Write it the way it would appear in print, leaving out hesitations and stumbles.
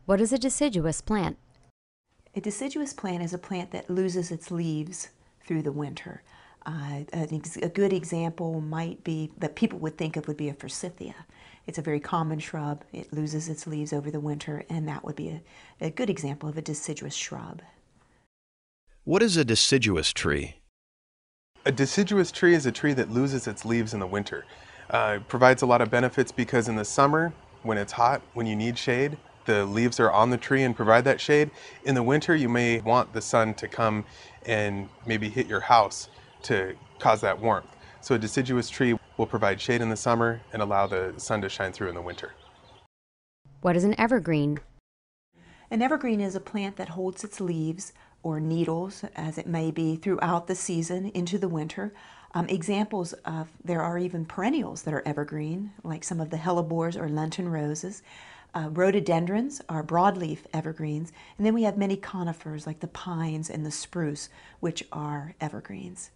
What is a deciduous plant? A deciduous plant is a plant that loses its leaves through the winter. A good example might be that people would think of would be a forsythia. It's a very common shrub. It loses its leaves over the winter, and that would be a good example of a deciduous shrub. What is a deciduous tree? A deciduous tree is a tree that loses its leaves in the winter. It provides a lot of benefits because in the summer, when it's hot, when you need shade, the leaves are on the tree and provide that shade. In the winter, you may want the sun to come and maybe hit your house to cause that warmth. So a deciduous tree will provide shade in the summer and allow the sun to shine through in the winter. What is an evergreen? An evergreen is a plant that holds its leaves or needles, as it may be, throughout the season into the winter. Examples of, there are even perennials that are evergreen, like some of the hellebores or Lenten roses. Rhododendrons are broadleaf evergreens, and then we have many conifers like the pines and the spruce, which are evergreens.